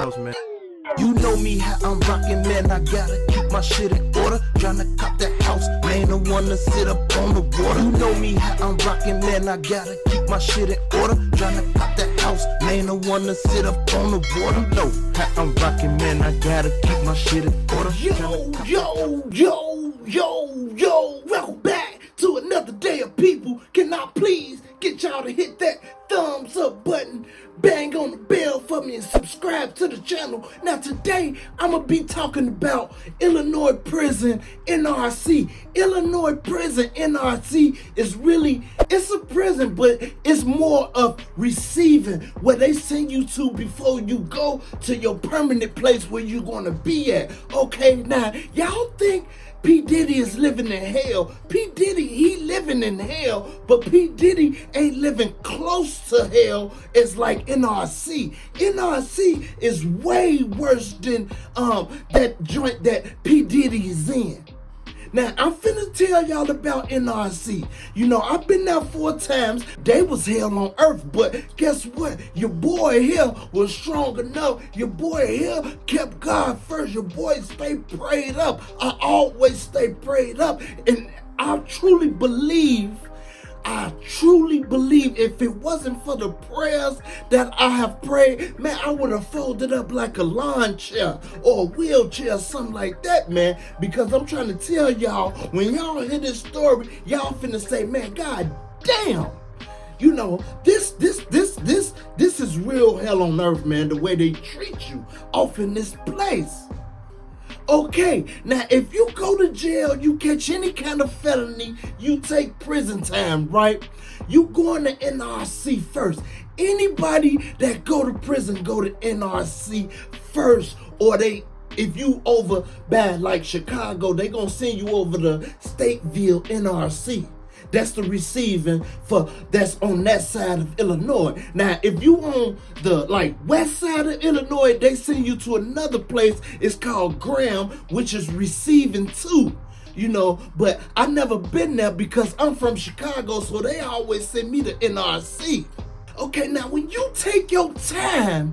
house, man. You know me, how I'm rockin', man, I gotta keep my shit in order. Tryna cop that house, man, the one to sit up on the water. You know me, how I'm rockin', man, I gotta keep my shit in order. Tryna cop that house, man, the one to sit up on the water. You know how I'm rockin', man, I gotta keep my shit in order. Yo, welcome back to another day of people. Can I please get y'all to hit that thumbs up button, bang on the bell for me, and subscribe to the channel. Now today, I'm going to be talking about Illinois Prison NRC. Illinois Prison NRC is really, it's a prison, but it's more of receiving, where they send you to before you go to your permanent place where you're going to be at. Okay, now, y'all think P. Diddy is living in hell? P. Diddy, he living in hell, but P. Diddy ain't living close to hell as like NRC. NRC is way worse than that joint that P. Diddy is in. Now, I'm finna tell y'all about NRC. You know, I've been there 4 times. They was hell on earth, but guess what? Your boy here was strong enough. Your boy here kept God first. Your boy stayed prayed up. I always stay prayed up. And I truly believe if it wasn't for the prayers that I have prayed, man, I would have folded up like a lawn chair or a wheelchair, something like that, man. Because I'm trying to tell y'all, when y'all hear this story, y'all finna say, man, God damn. You know, this is real hell on earth, man, the way they treat you off in this place. Okay, now if you go to jail, you catch any kind of felony, you take prison time, right? You going to NRC first. Anybody that go to prison go to NRC first, or if you over bad like Chicago, they gonna send you over to Stateville Nrc. That's the receiving that's on that side of Illinois. Now, if you on the west side of Illinois, they send you to another place. It's called Graham, which is receiving too. You know, but I never been there because I'm from Chicago, so they always send me to NRC. Okay, now when you take your time,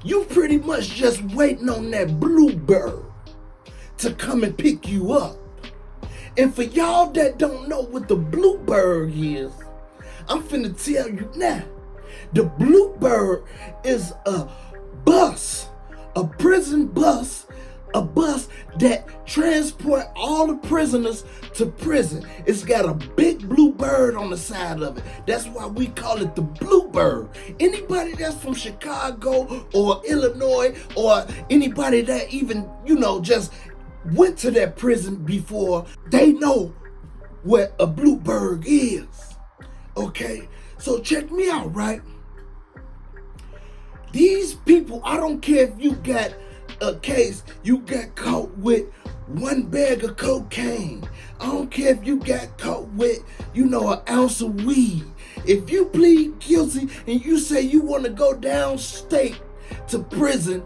you pretty much just waiting on that bluebird to come and pick you up. And for y'all that don't know what the bluebird is, I'm finna tell you now. The bluebird is a bus, a prison bus, a bus that transport all the prisoners to prison. It's got a big blue bird on the side of it. That's why we call it the bluebird. Anybody that's from Chicago or Illinois, or anybody that even, just went to that prison before, they know what a bluebird is. Okay, so check me out, right? These people, I don't care if you got a case, you got caught with 1 bag of cocaine. I don't care if you got caught with, an ounce of weed. If you plead guilty and you say you want to go downstate to prison,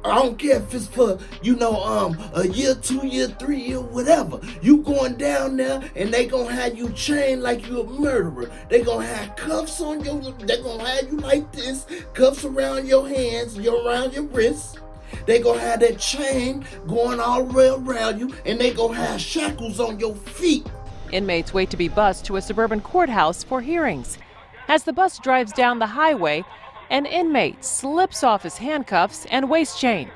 I don't care if it's for, a year, 2 year, 3 year, whatever. You going down there and they gonna have you chained like you a murderer. They gonna have cuffs on they gonna have you like this, cuffs around your hands, around your wrists. They gonna have that chain going all the way around you, and they gonna have shackles on your feet. Inmates wait to be bused to a suburban courthouse for hearings. As the bus drives down the highway, an inmate slips off his handcuffs and waist chain.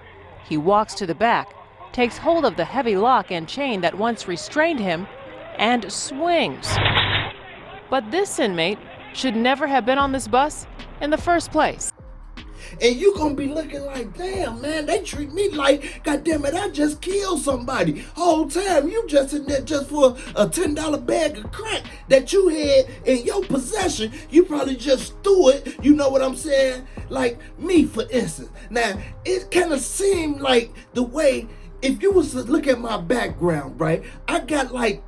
He walks to the back, takes hold of the heavy lock and chain that once restrained him, and swings. But this inmate should never have been on this bus in the first place. And you gonna be looking like, damn, man, they treat me like, goddamn it, I just killed somebody. Whole time you just in there just for a $10 bag of crack that you had in your possession. You probably just threw it, you know what I'm saying? Like me, for instance. Now, it kind of seemed like the way, if you was to look at my background, right? I got like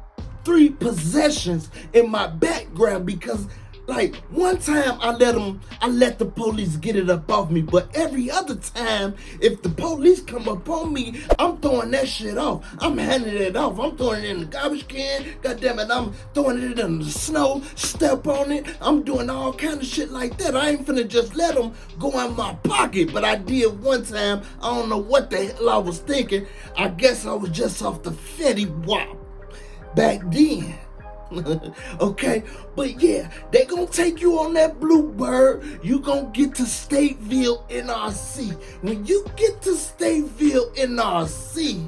3 possessions in my background because Like one time I let the police get it up off me, but every other time, if the police come up on me, I'm throwing that shit off. I'm handing it off. I'm throwing it in the garbage can. God damn it, I'm throwing it in the snow, step on it. I'm doing all kind of shit like that. I ain't finna just let them go in my pocket, but I did one time. I don't know what the hell I was thinking. I guess I was just off the Fetty Wap back then. Okay, but yeah, they gonna take you on that Bluebird. You gonna get to Stateville Nrc. When you get to Stateville Nrc,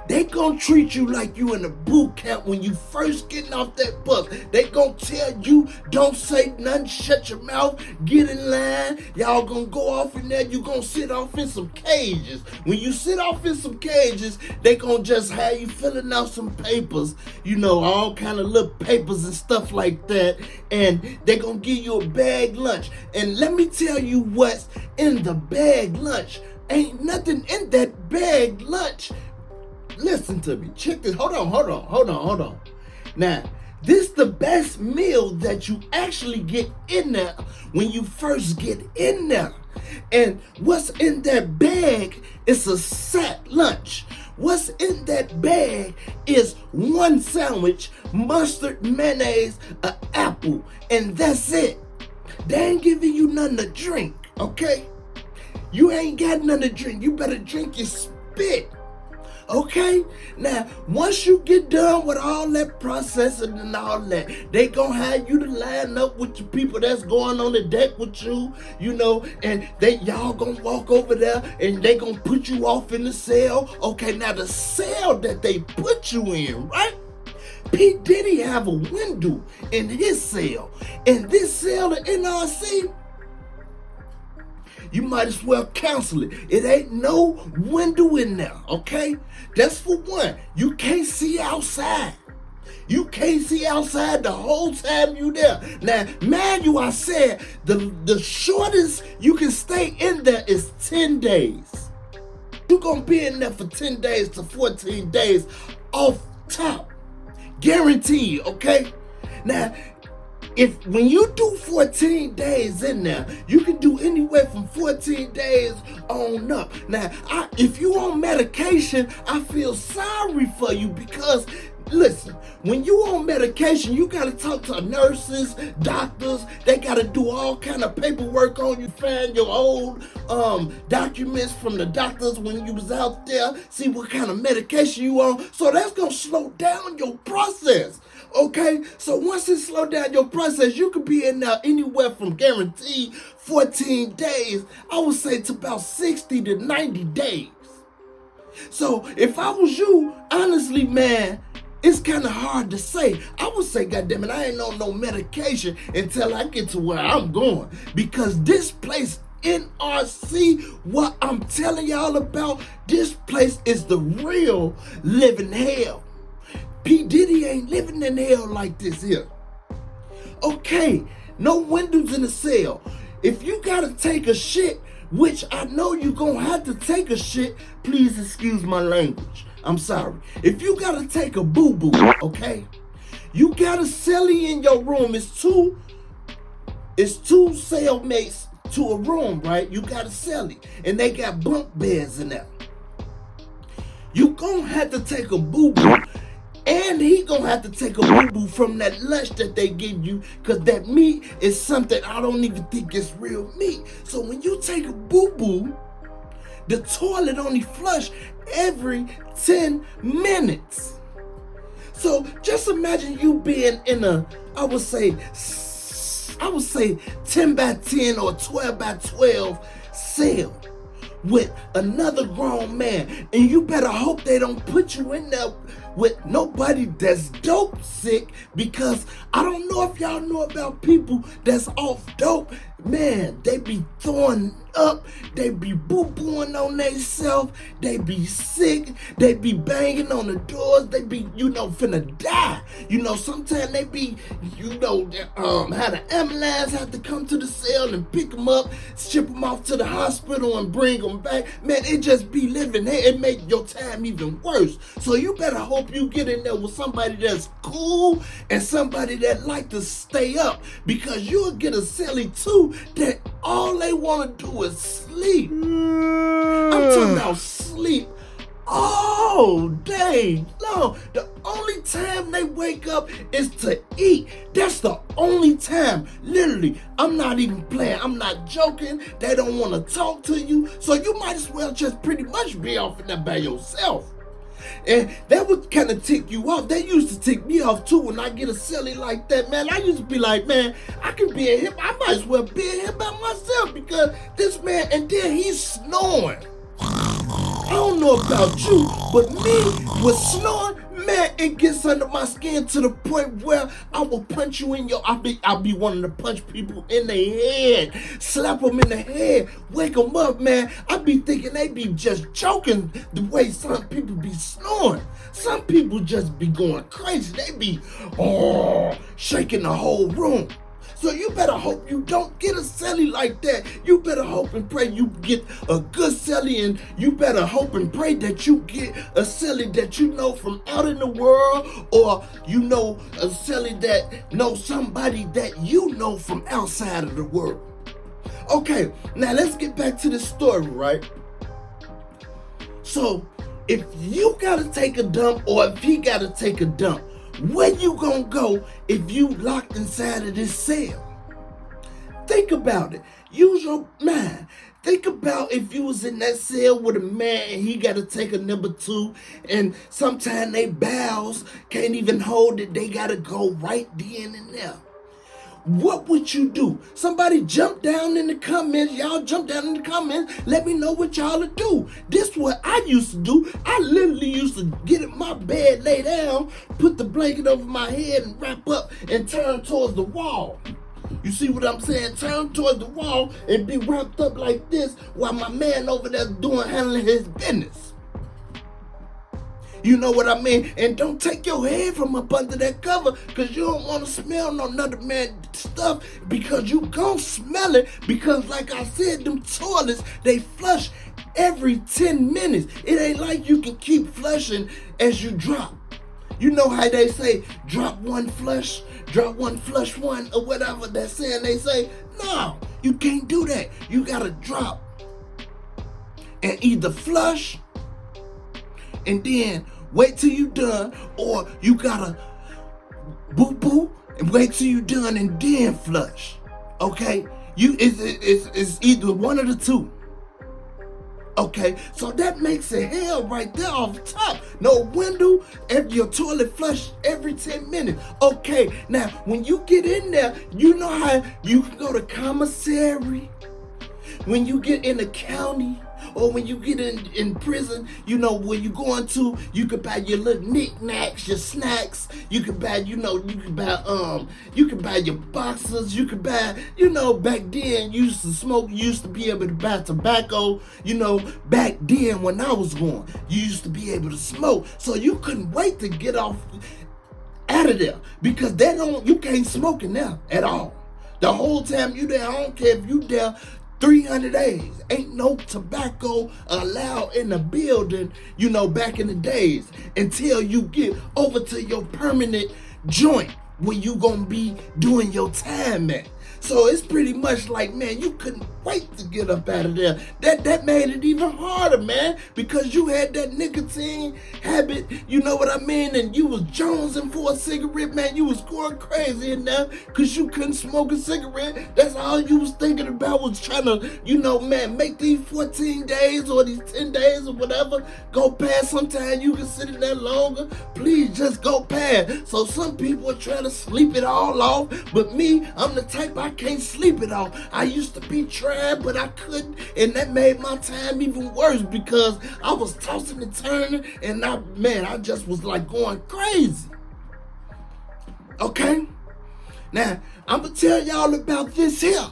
they gonna treat you like you in a boot camp when you first getting off that bus. They gonna tell you, don't say nothing, shut your mouth, get in line. Y'all gonna go off in there, you gonna sit off in some cages. When you sit off in some cages, they gonna just have you filling out some papers, you know, all kind of little papers and stuff like that. And they gonna give you a bag lunch. And let me tell you what's in the bag lunch. Ain't nothing in that bag lunch. Listen to me. Check this. Hold on. Now, this the best meal that you actually get in there when you first get in there. And what's in that bag is a sack lunch. What's in that bag is one sandwich, mustard, mayonnaise, an apple, and that's it. They ain't giving you nothing to drink, okay? You ain't got nothing to drink. You better drink your spit. Okay, now once you get done with all that processing and all that, they gonna have you to line up with the people that's going on the deck with you, you know, and y'all gonna walk over there and they gonna put you off in the cell. Okay, now the cell that they put you in, right? P. Diddy have a window in his cell, and this cell, the NRC, you might as well cancel it. It ain't no window in there, okay? That's for one. You can't see outside. You can't see outside the whole time you there. Now, mind you, I said the shortest you can stay in there is 10 days. You're gonna be in there for 10 days to 14 days off top. Guaranteed, okay? Now, when you do 14 days in there, you can do anywhere from 14 days on up. Now, if you on medication, I feel sorry for you because, listen, when you on medication, you gotta talk to nurses, doctors. They gotta do all kind of paperwork on you, find your old documents from the doctors when you was out there, see what kind of medication you on. So that's gonna slow down your process. Okay, so once it slow down your process, you could be in there anywhere from guaranteed 14 days, I would say to about 60 to 90 days. So if I was you, honestly, man, it's kind of hard to say. I would say, goddammit, I ain't on no medication until I get to where I'm going. Because this place, NRC, what I'm telling y'all about, this place is the real living hell. P. Diddy ain't living in hell like this here. Okay, no windows in the cell. If you gotta take a shit, which I know you gonna have to take a shit, please excuse my language. I'm sorry. If you gotta take a boo-boo, okay? You got a cellie in your room. It's two cellmates to a room, right? You got a cellie, and they got bunk beds in there. You gonna have to take a boo-boo. And he gonna have to take a boo-boo from that lunch that they give you, because that meat is something I don't even think is real meat. So when you take a boo-boo, the toilet only flush every 10 minutes. So just imagine you being in a, I would say 10 by 10 or 12 by 12 cell with another grown man. And you better hope they don't put you in there with nobody that's dope sick, because I don't know if y'all know about people that's off dope. Man, they be throwing up, they be boo-booing on themselves, they be sick, they be banging on the doors, they be, finna die. Sometimes they be, how the ambulance have to come to the cell and pick them up, ship them off to the hospital and bring them back. Man, it just be living there. It make your time even worse. So you better hope you get in there with somebody that's cool and somebody that like to stay up, because you'll get a celly too that all they want to do is sleep. I'm talking about sleep all day long. The only time they wake up is to eat. That's the only time. Literally, I'm not even playing. I'm not joking. They don't want to talk to you. So you might as well just pretty much be off in there by yourself. And that would kind of tick you off. That used to tick me off too when I get a silly like that, man. I used to be like, man, I can be in here. I might as well be in here by myself, because this man, and then he's snoring. I don't know about you, but me with snoring, man, it gets under my skin to the point where I will punch you in your, I'll be wanting to punch people in the head, slap them in the head, wake them up, man. I be thinking they be just joking the way some people be snoring. Some people just be going crazy. They be, shaking the whole room. So you better hope you don't get a celly like that. You better hope and pray you get a good celly, and you better hope and pray that you get a celly that you know from out in the world, or a celly that knows somebody that you know from outside of the world. Okay, now let's get back to the story, right? So if you gotta take a dump, or if he gotta take a dump, where you gonna go if you locked inside of this cell? Think about it. Use your mind. Think about if you was in that cell with a man and he gotta take a number 2, and sometimes they bowels can't even hold it. They gotta go right then and there. What would you do? Somebody jump down in the comments. Y'all jump down in the comments. Let me know what y'all would do. This is what I used to do. I literally used to get in my bed, lay down, put the blanket over my head and wrap up and turn towards the wall. You see what I'm saying? Turn towards the wall and be wrapped up like this while my man over there handling his business. You know what I mean? And don't take your head from up under that cover, because you don't want to smell no another man's stuff, because you gon' smell it, because like I said, them toilets, they flush every 10 minutes. It ain't like you can keep flushing as you drop. You know how they say, drop one flush one, or whatever that saying they say? No, you can't do that. You gotta drop and either flush and then wait till you done, or you gotta boo and wait till you done and then flush. Okay, it's either one of the two. Okay, so that makes it hell right there off the top. No window, and your toilet flush every 10 minutes. Okay, now when you get in there, you know how you can go to commissary. When you get in the county, or when you get in prison, where you going to, you could buy your little knickknacks, your snacks. You could buy, you could buy your boxes. You could buy, back then you used to smoke. You used to be able to buy tobacco. Back then when I was going, you used to be able to smoke. So you couldn't wait to get off out of there, because you can't smoke in there at all. The whole time you there, I don't care if you there 300 days. Ain't no tobacco allowed in the building, back in the days, until you get over to your permanent joint where you gonna be doing your time at. So it's pretty much like, man, you couldn't wait to get up out of there. That made it even harder, man, because you had that nicotine habit, you know what I mean? And you was jonesing for a cigarette, man. You was going crazy in there because you couldn't smoke a cigarette. That's all you was thinking about, was trying to, man, make these 14 days or these 10 days or whatever go past. Sometimes you can sit in there longer. Please just go past. So some people are trying to sleep it all off, but me, I'm the type, I can't sleep it off. I used to be trying, but I couldn't, and that made my time even worse because I was tossing and turning, and I just was like going crazy. Okay? Now, I'm gonna tell y'all about this here.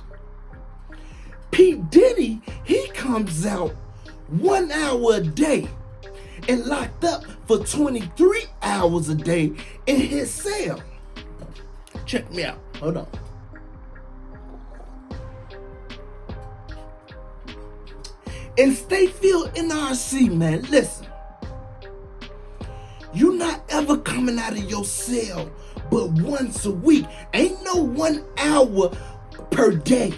Diddy, he comes out 1 hour a day and locked up for 23 hours a day in his cell. Check me out. Hold on. In Stateville Nrc, man, listen. You're not ever coming out of your cell but once a week. Ain't no 1 hour per day.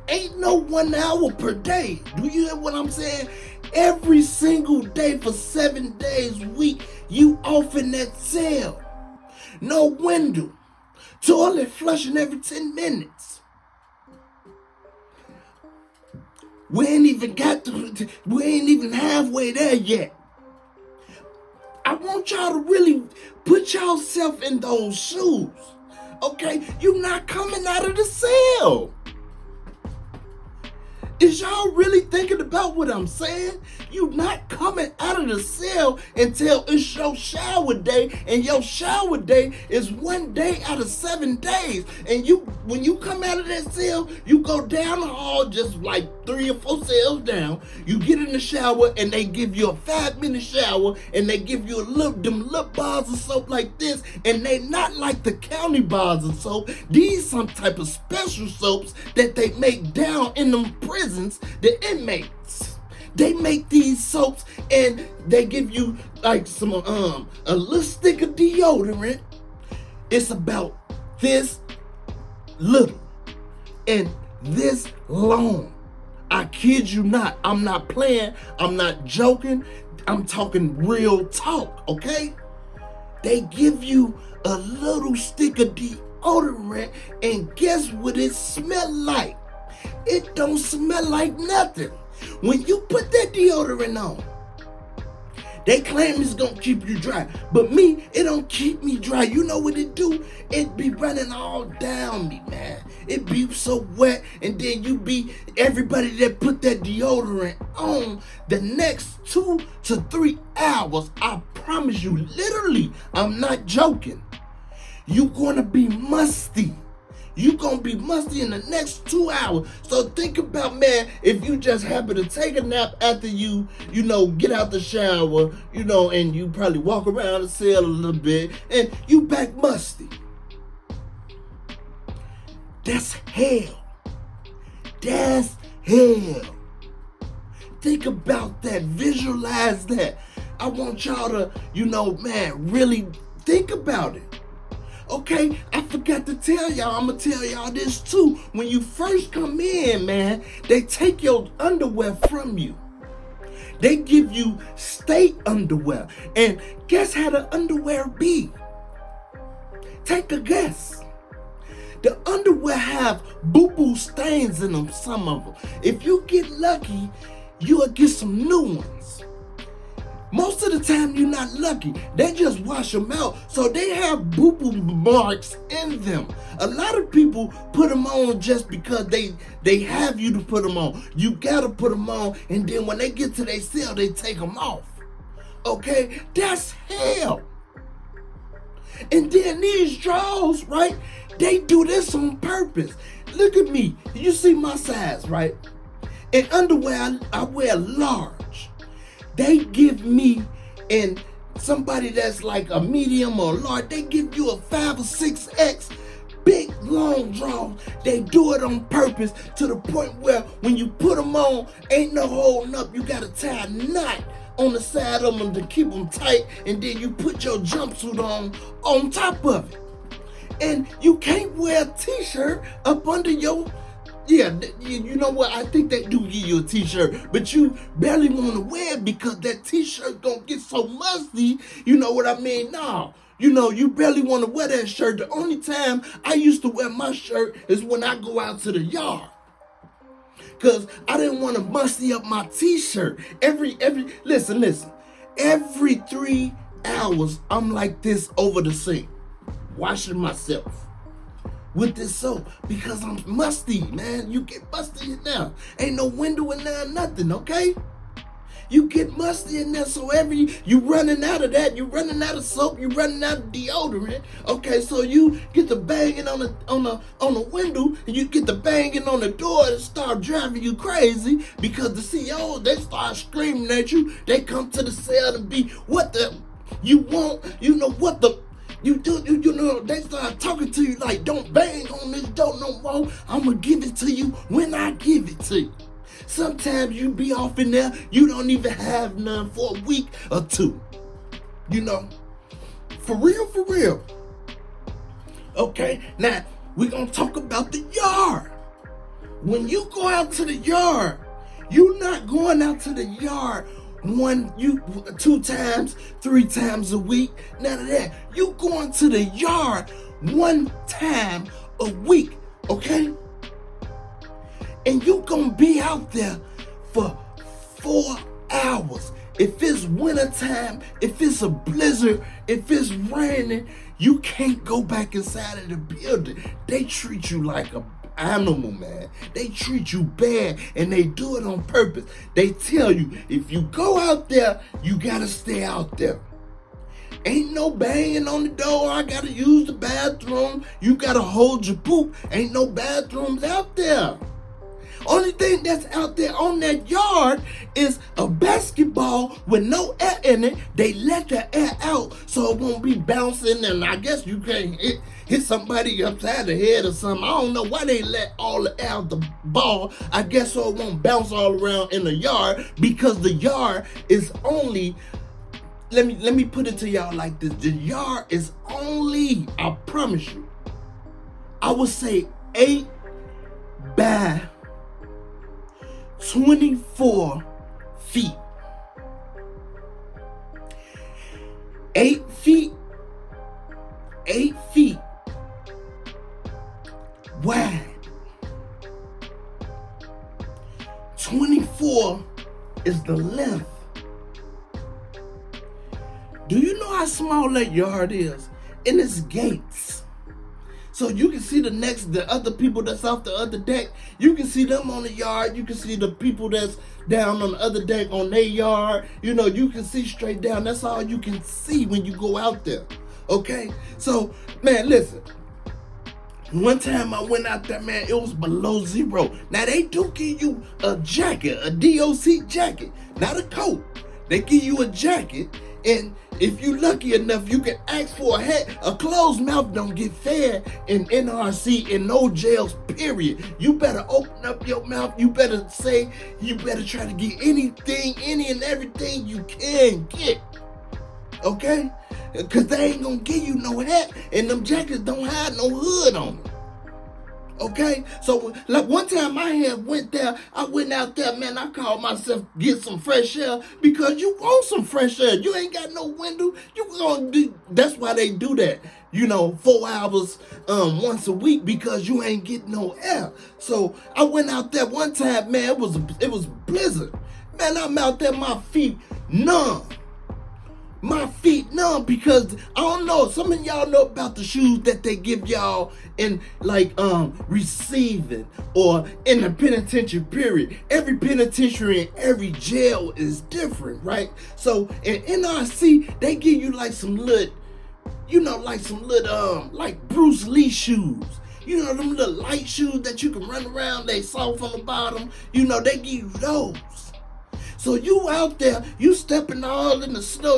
Ain't no 1 hour per day. Do you hear what I'm saying? Every single day for 7 days a week, you off in that cell. No window. Toilet flushing every 10 minutes. We ain't even halfway there yet. I want y'all to really put yourself in those shoes. Okay? You're not coming out of the cell. Is y'all really thinking about what I'm saying? You not coming out of the cell until it's your shower day, and your shower day is 1 day out of 7 days. And when you come out of that cell, you go down the hall just like 3 or 4 cells down. You get in the shower, and they give you a 5-minute shower, and they give you them little bars of soap like this, and they not like the county bars of soap. These some type of special soaps that they make down in them prisons. The inmates, they make these soaps, and they give you like some a little stick of deodorant. It's about this little and this long. I kid you not. I'm not playing. I'm not joking. I'm talking real talk, okay? They give you a little stick of deodorant, and guess what it smell like? It don't smell like nothing. When you put that deodorant on, they claim it's gonna keep you dry. But me, it don't keep me dry. You know what it do? It be running all down me, man. It be so wet, and then everybody that put that deodorant on, the next 2 to 3 hours, I promise you, literally, I'm not joking, you gonna be musty. You gonna be musty in the next 2 hours. So think about, man, if you just happen to take a nap after you get out the shower, and you probably walk around the cell a little bit, and you back musty. That's hell. That's hell. Think about that. Visualize that. I want y'all to, really think about it. Okay, I forgot to tell y'all, I'm going to tell y'all this too. When you first come in, man, they take your underwear from you. They give you state underwear. And guess how the underwear be? Take a guess. The underwear have boo-boo stains in them, some of them. If you get lucky, you'll get some new ones. Most of the time, you're not lucky. They just wash them out. So they have boo-boo marks in them. A lot of people put them on just because they have you to put them on. You got to put them on, and then when they get to their cell, they take them off. Okay? That's hell. And then these drawers, right? They do this on purpose. Look at me. You see my size, right? In underwear, I wear large. They give me, and somebody that's like a medium or large, they give you a 5 or 6X big long draw. They do it on purpose to the point where when you put them on, ain't no holding up. You gotta tie a knot on the side of them to keep them tight, and then you put your jumpsuit on top of it. And you can't wear a t-shirt up under your, you know what, I think they do give you a t-shirt, but you barely want to wear it because that t-shirt gonna get so musty, you know what I mean? No, you barely want to wear that shirt. The only time I used to wear my shirt is when I go out to the yard, because I didn't want to musty up my t-shirt. Listen, every 3 hours, I'm like this over the sink, washing myself with this soap because I'm musty, man. You get musty now. Ain't no window in there, nothing, okay? you get musty in there. So you running out of that, you running out of soap, you running out of deodorant. Okay, so you get the banging on the window, and you get the banging on the door, and start driving you crazy because the CEOs, they start screaming at you. They come to the cell to be what the you want, you know what the you do, you know, they start talking to you like, don't bang on this door no more. I'm going to give it to you when I give it to you. Sometimes you be off in there, you don't even have none for a week or two. You know, for real, for real. Okay, now we're going to talk about the yard. When you go out to the yard, you're not going out to the yard 2 times, 3 times a week. None of that. You going to the yard 1 time a week, okay? And you gonna be out there for 4 hours. If it's winter time, if it's a blizzard, if it's raining, you can't go back inside of the building. They treat you like a animal, man. They treat you bad, and they do it on purpose. They tell you, if you go out there, you gotta stay out there. Ain't no banging on the door. I gotta use the bathroom. You gotta hold your poop. Ain't no bathrooms out there. Only thing that's out there on that yard is a basketball with no air in it. They let the air out so it won't be bouncing, and I guess you can't hit somebody upside the head or something. I don't know why they let all the air out the ball. I guess so it won't bounce all around in the yard, because the yard is only, let me put it to y'all like this. The yard is only, I promise you, I would say 8 by 24 feet. 8 feet wide. 24 is the length. Do you know how small that yard is? And it's gates. So you can see the other people that's off the other deck. You can see them on the yard. You can see the people that's down on the other deck on their yard. You know, you can see straight down. That's all you can see when you go out there. Okay? So, man, listen. One time I went out there, man, it was below zero. Now, they do give you a jacket, a DOC jacket, not a coat. They give you a jacket, and if you lucky enough, you can ask for a hat. A closed mouth don't get fed in NRC, in no jails, period. You better open up your mouth. You better try to get anything, any and everything you can get. Okay? Because they ain't gonna give you no hat, and them jackets don't have no hood on them. Okay, so like one time I went out there, man. I called myself get some fresh air, because you want some fresh air. You ain't got no window. That's why they do that. 4 hours once a week, because you ain't getting no air. So I went out there one time, man. It was blizzard, man. I'm out there, my feet numb. My feet numb, because I don't know, some of y'all know about the shoes that they give y'all in receiving or in the penitentiary period. Every penitentiary and every jail is different, right? So in NRC, they give you like some little, like Bruce Lee shoes. Them little light shoes that you can run around, they soft on the bottom. They give you those. So you out there, you stepping all in the snow.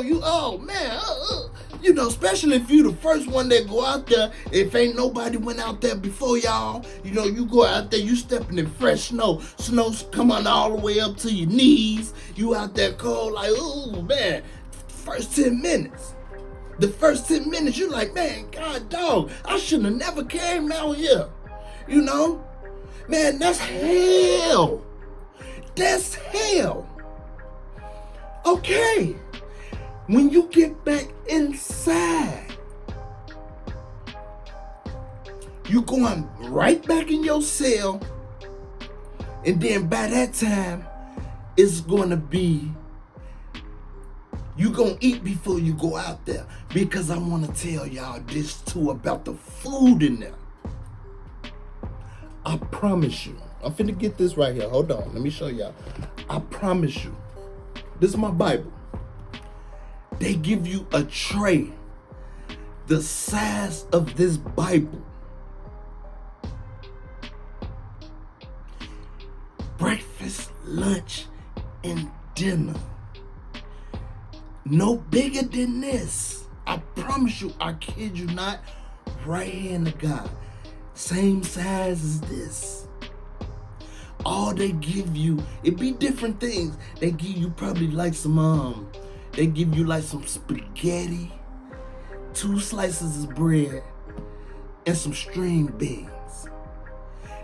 Especially if you the first one that go out there. If ain't nobody went out there before y'all, you go out there, you stepping in fresh snow. Snow's coming all the way up to your knees. You out there cold, like, oh man. First 10 minutes. The first 10 minutes, you like, man, God dog, I should have never came out here. Man, that's hell. That's hell. Okay, when you get back inside, you going right back in your cell, and then by that time, it's going to be, you going to eat before you go out there, because I want to tell y'all this too about the food in there. I promise you, I'm finna get this right here. Hold on, let me show y'all. I promise you, This is my Bible. They give you a tray the size of this Bible. Breakfast, lunch, and dinner. No bigger than this. I promise you, I kid you not, right hand to God. Same size as this. All they give you, it be different things. They give you probably like some they give you like some spaghetti, 2 slices of bread, and some string beans.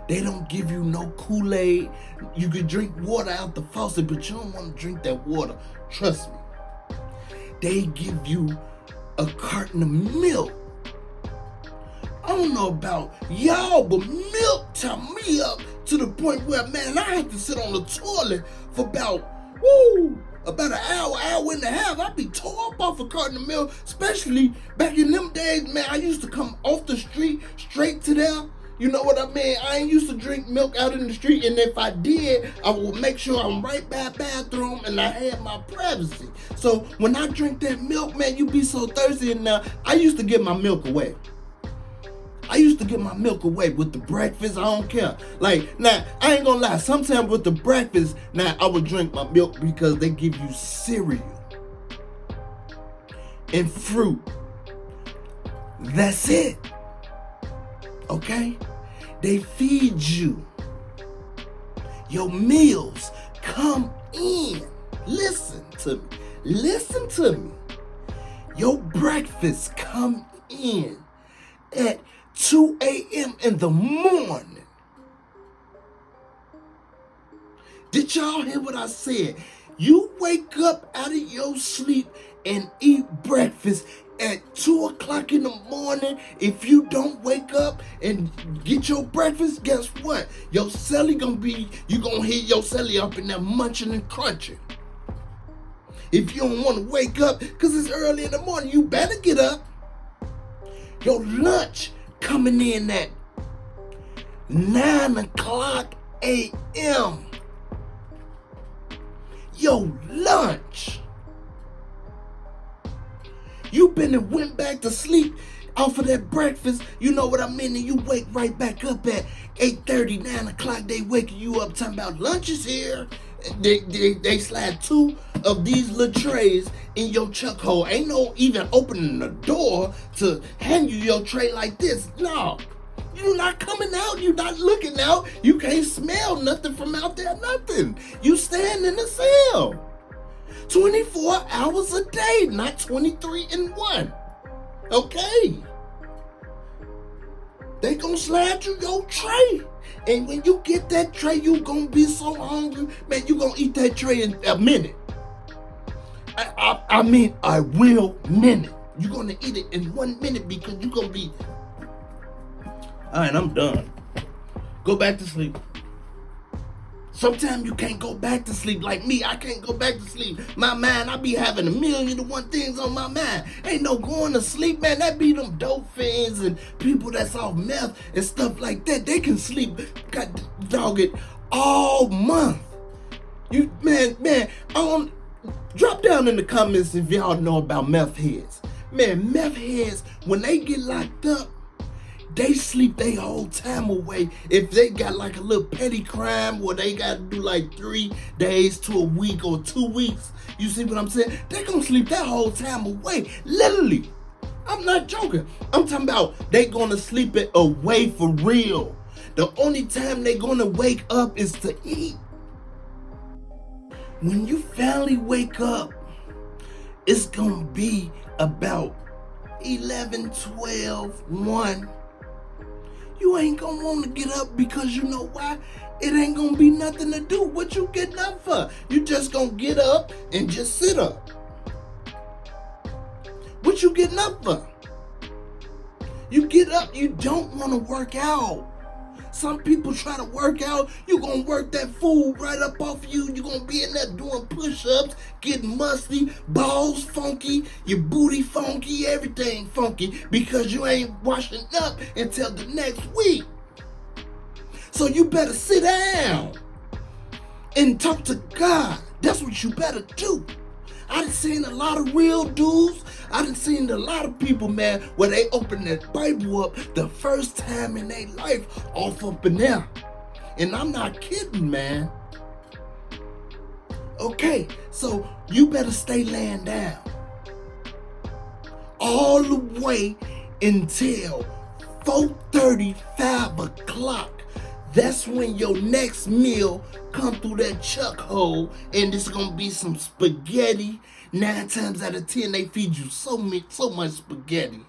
They don't give you no Kool-Aid. You can drink water out the faucet, but you don't want to drink that water. Trust me. They give you a carton of milk. I don't know about y'all, but milk tore me up to the point where, man, I had to sit on the toilet for about an hour and a half. I'd be tore up off a carton of milk, especially back in them days, man. I used to come off the street straight to there. You know what I mean? I ain't used to drink milk out in the street, and if I did, I would make sure I'm right by a bathroom and I had my privacy. So when I drink that milk, man, you be so thirsty. And I used to give my milk away. I used to get my milk away with the breakfast. I don't care. Like, now, I ain't gonna lie. Sometimes with the breakfast, now I would drink my milk because they give you cereal and fruit. That's it. Okay? They feed you. Your meals come in. Listen to me. Listen to me. Your breakfast come in at 2 a.m. in the morning. Did y'all hear what I said? You wake up out of your sleep and eat breakfast at 2 o'clock in the morning. If you don't wake up and get your breakfast, guess what? Your celly you gonna hear your celly up in there munching and crunching. If you don't want to wake up, because it's early in the morning, you better get up. Your lunch coming in at 9 o'clock a.m. Your lunch. You been and went back to sleep off of that breakfast, you know what I mean, and you wake right back up at 8:30, 9 o'clock, they waking you up talking about lunch is here. They slide 2 of these little trays in your chuck hole. Ain't no even opening the door to hand you your tray like this. No, you not coming out. You not looking out. You can't smell nothing from out there, nothing. You stand in the cell 24 hours a day, not 23 in 1. Okay? They gonna slide you your tray. And when you get that tray, you gonna be so hungry, man, you gonna eat that tray in a minute. I mean, a real minute. You gonna eat it in 1 minute because you gonna be, all right, I'm done. Go back to sleep. Sometimes you can't go back to sleep like me. I can't go back to sleep. My mind, I be having 1,000,001 things on my mind. Ain't no going to sleep, man. That be them dope fiends and people that's off meth and stuff like that. They can sleep, dog it, all month. You, man, drop down in the comments if y'all know about meth heads. Man, meth heads, when they get locked up, they sleep their whole time away. If they got like a little petty crime where they got to do like 3 days to a week or 2 weeks, you see what I'm saying? They gonna sleep that whole time away. Literally. I'm not joking. I'm talking about they gonna sleep it away for real. The only time they gonna wake up is to eat. When you finally wake up, it's gonna be about 11, 12, 1. You ain't gonna want to get up because you know why? It ain't gonna be nothing to do. What you getting up for? You just gonna get up and just sit up. What you getting up for? You get up, you don't want to work out. Some people try to work out, you gonna work that food right up off you. You gonna be in there doing push-ups, getting musty, balls funky, your booty funky, everything funky because you ain't washing up until the next week. So you better sit down and talk to God That's what you better do. I done seen a lot of real dudes. I done seen a lot of people, man, where they open that Bible up the first time in their life off up in there. And I'm not kidding, man. Okay, so you better stay laying down all the way until 4:30, 5 o'clock. That's when your next meal come through that chuck hole, and it's gonna be some spaghetti. 9 times out of 10, they feed you so much spaghetti.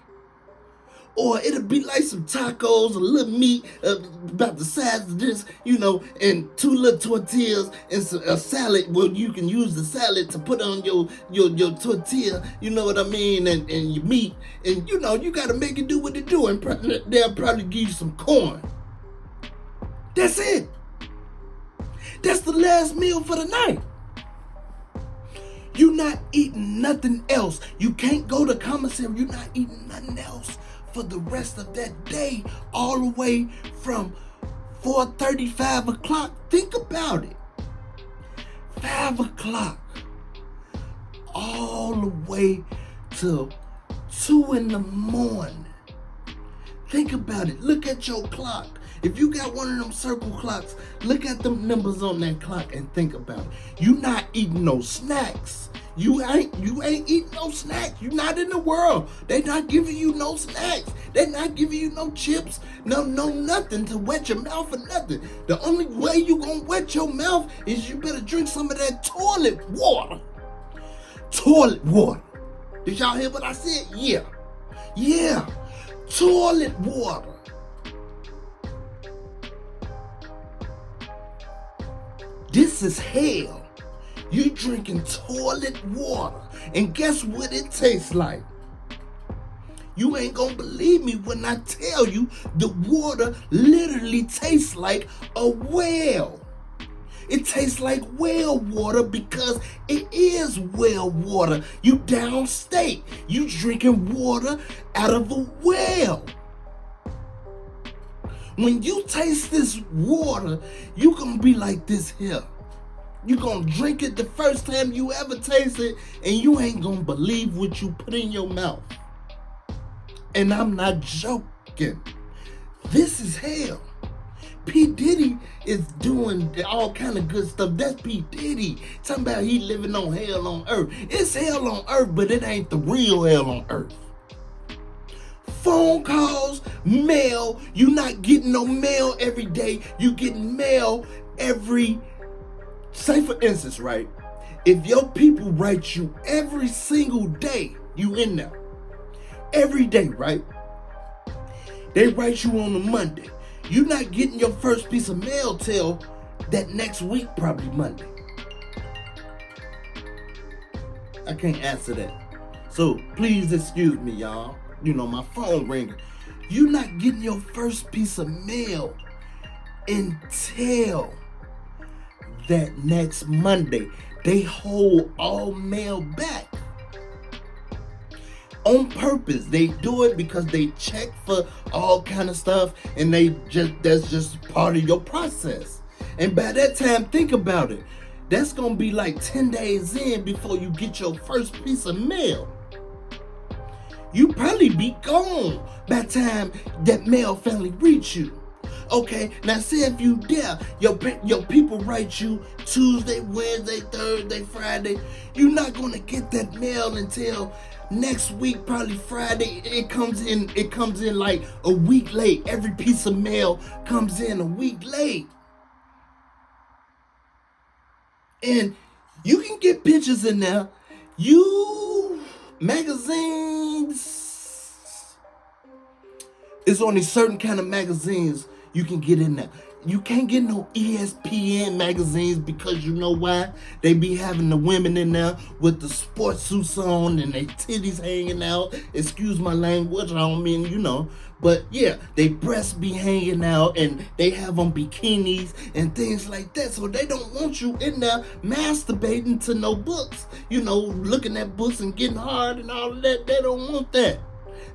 Or it'll be like some tacos, a little meat, about the size of this, and 2 little tortillas and a salad. Well, you can use the salad to put on your tortilla, you know what I mean, and your meat. And you gotta make it do what it do, and they'll probably give you some corn. That's it. That's the last meal for the night. You're not eating nothing else. You can't go to commissary. You're not eating nothing else for the rest of that day, all the way from 4:30, 5 o'clock. Think about it. 5 o'clock. All the way till 2 in the morning. Think about it. Look at your clock. If you got one of them circle clocks, look at them numbers on that clock and think about it. You not eating no snacks. You ain't eating no snacks. You not in the world. They not giving you no snacks. They not giving you no chips, no nothing to wet your mouth or nothing. The only way you gonna wet your mouth is you better drink some of that toilet water. Toilet water. Did y'all hear what I said? Yeah. Toilet water. This is hell. You drinking toilet water. And guess what it tastes like? You ain't gonna believe me when I tell you the water literally tastes like a well. It tastes like well water because it is well water. You downstate. You drinking water out of a well. When you taste this water, you gonna be like this here. You gonna drink it the first time you ever taste it, and you ain't gonna believe what you put in your mouth. And I'm not joking. This is hell. P. Diddy is doing all kind of good stuff. That's P. Diddy. Talking about he living on hell on earth. It's hell on earth, but it ain't the real hell on earth. Phone calls, mail. You not getting no mail every day. You getting mail every, say for instance, right? If your people write you every single day, you in there. Every day, right? They write you on a Monday. You not getting your first piece of mail till that next week, probably Monday. I can't answer that. So please excuse me, y'all. My phone ringing. You not getting your first piece of mail until that next Monday. They hold all mail back. On purpose. They do it because they check for all kind of stuff, and that's just part of your process. And by that time, think about it. That's gonna be like 10 days in before you get your first piece of mail. You probably be gone by the time that mail finally reach you. Okay, now say if you there, your people write you Tuesday, Wednesday, Thursday, Friday. You're not gonna get that mail until next week, probably Friday. It comes in like a week late. Every piece of mail comes in a week late. And you can get pictures in there. Magazines. It's only certain kind of magazines you can get in there. You can't get no ESPN magazines because you know why? They be having the women in there with the sports suits on and their titties hanging out. Excuse my language, I don't mean, But yeah, they breasts be hanging out and they have on bikinis and things like that. So they don't want you in there masturbating to no books. Looking at books and getting hard and all of that. They don't want that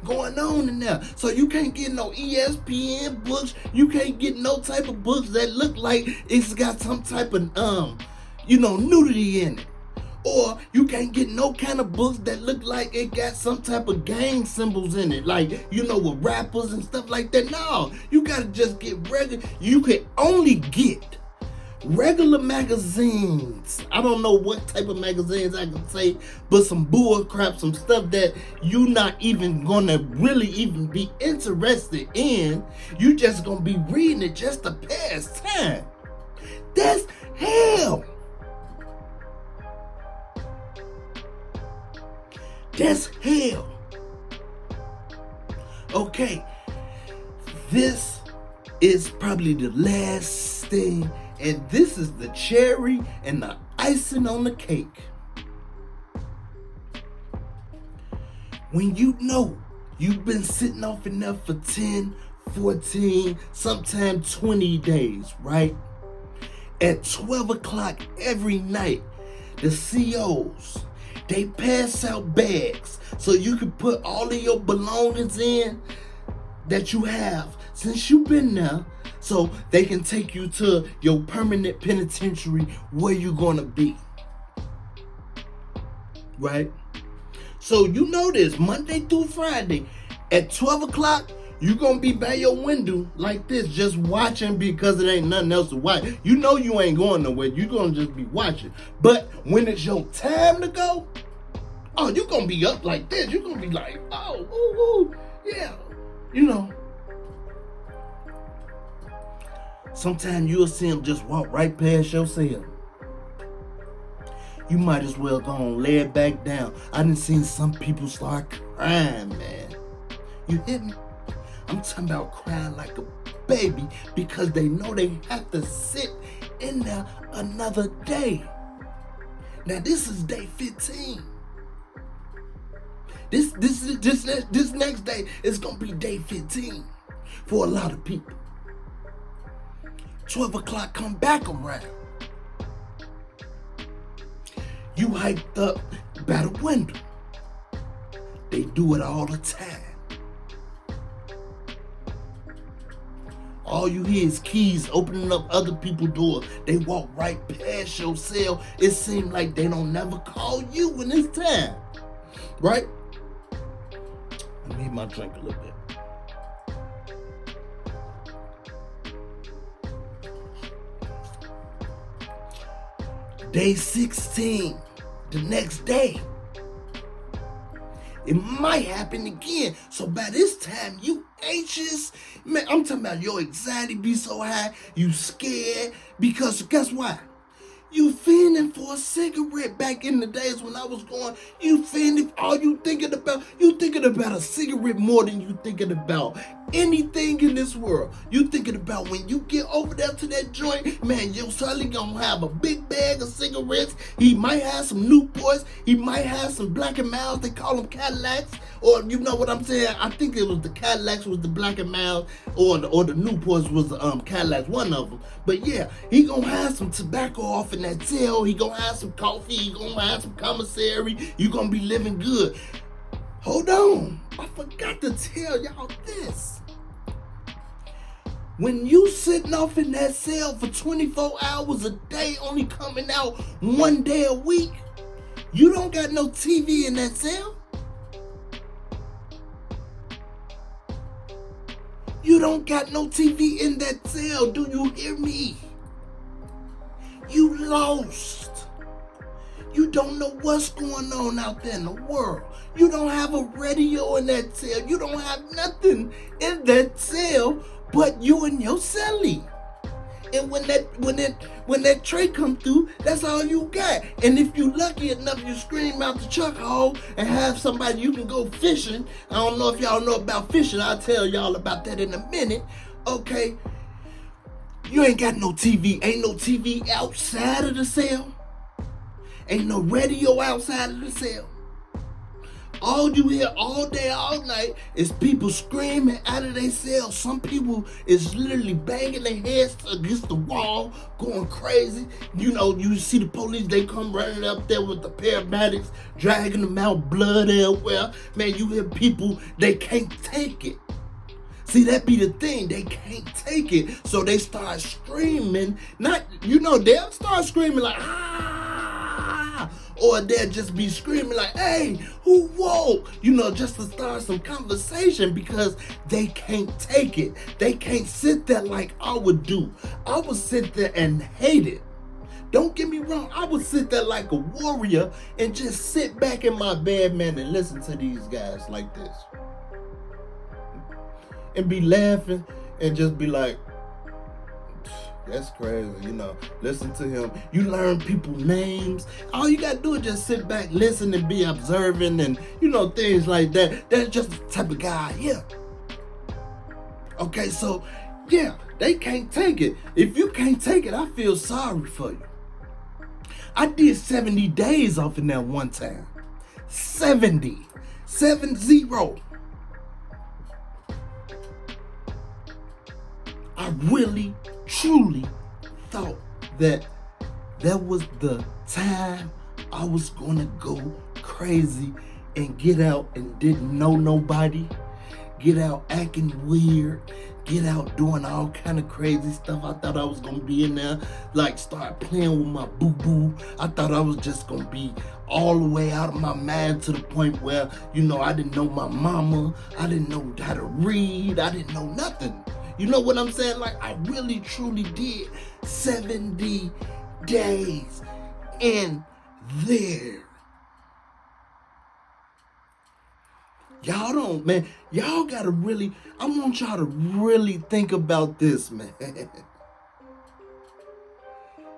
going on in there. So you can't get no ESPN books. You can't get no type of books that look like it's got some type of nudity in it. Or you can't get no kind of books that look like it got some type of gang symbols in it. Like, with rappers and stuff like that. No, you gotta just get regular. You can only get regular magazines. I don't know what type of magazines I can say, but some bull crap, some stuff that you not even gonna really even be interested in. You just gonna be reading it just to pass time. That's hell. That's hell. Okay, this is probably the last thing, and this is the cherry and the icing on the cake. When you've been sitting off enough for 10, 14, sometimes 20 days, right? At 12 o'clock every night, the COs, they pass out bags so you can put all of your belongings in that you have since you've been there, so they can take you to your permanent penitentiary where you're gonna be. Right? So this Monday through Friday at 12 o'clock, you're gonna be by your window like this, just watching because it ain't nothing else to watch. You ain't going nowhere. You're gonna just be watching. But when it's your time to go, you're gonna be up like this. You're gonna be like, yeah. Sometimes you'll see them just walk right past your cell. You might as well go and lay it back down. I done seen some people start crying, man. You hear me? I'm talking about crying like a baby because they know they have to sit in there another day. Now this is day 15. This next day is gonna be day 15 for a lot of people. 12 o'clock come back around. You hyped up by the window. They do it all the time. All you hear is keys opening up other people's doors. They walk right past your cell. It seems like they don't never call you when it's time. Right? Let me eat my drink a little bit. Day 16, the next day, it might happen again. So by this time, you anxious. Man, I'm talking about your anxiety be so high, you scared. Because guess what? You fiending for a cigarette. Back in the days when I was going, you fiending, you thinking about a cigarette more than you thinking about anything in this world. You thinking about when you get over there to that joint, man, your son gonna have a big bag of cigarettes. He might have some Newports. He might have some Black and Milds. They call them Cadillacs. Or you know what I'm saying? I think it was the Cadillacs was the Black and Mild, or the Newports was the Cadillacs, one of them. But yeah, he gonna have some tobacco off in that tail. He gonna have some coffee. He gonna have some commissary. You gonna be living good. Hold on, I forgot to tell y'all this. When you sitting off in that cell for 24 hours a day, only coming out one day a week, you don't got no TV in that cell. You don't got no TV in that cell, do you hear me? You lost. You don't know what's going on out there in the world. You don't have a radio in that cell. You don't have nothing in that cell but you and your cellie. And when that tray come through, that's all you got. And if you lucky enough, you scream out the chuck hole and have somebody you can go fishing. I don't know if y'all know about fishing. I'll tell y'all about that in a minute. Okay. You ain't got no TV. Ain't no TV outside of the cell. Ain't no radio outside of the cell. All you hear all day, all night is people screaming out of their cell. Some people is literally banging their heads against the wall, going crazy. You see the police, they come running up there with the paramedics, dragging them out, blood everywhere. Man, you hear people, they can't take it. See, that be the thing. They can't take it. So they start screaming. They'll start screaming like, ah. Or they'll just be screaming like, hey, who woke? Just to start some conversation because they can't take it. They can't sit there like I would do. I would sit there and hate it. Don't get me wrong, I would sit there like a warrior and just sit back in my bed, man, and listen to these guys like this. And be laughing and just be like, that's crazy, listen to him. You learn people's names. All you gotta do is just sit back, listen, and be observant and, things like that. That's just the type of guy, yeah. Okay, so, yeah, they can't take it. If you can't take it, I feel sorry for you. I did 70 days off in that one time. 70. 70. I really, truly thought that was the time I was gonna go crazy and get out and didn't know nobody, get out acting weird, get out doing all kind of crazy stuff. I thought I was gonna be in there, like start playing with my boo-boo. I thought I was just gonna be all the way out of my mind to the point where, I didn't know my mama, I didn't know how to read, I didn't know nothing. You know what I'm saying? Like, I really, truly did 70 days in there. Y'all don't, man. Y'all gotta really, I want y'all to really think about this, man.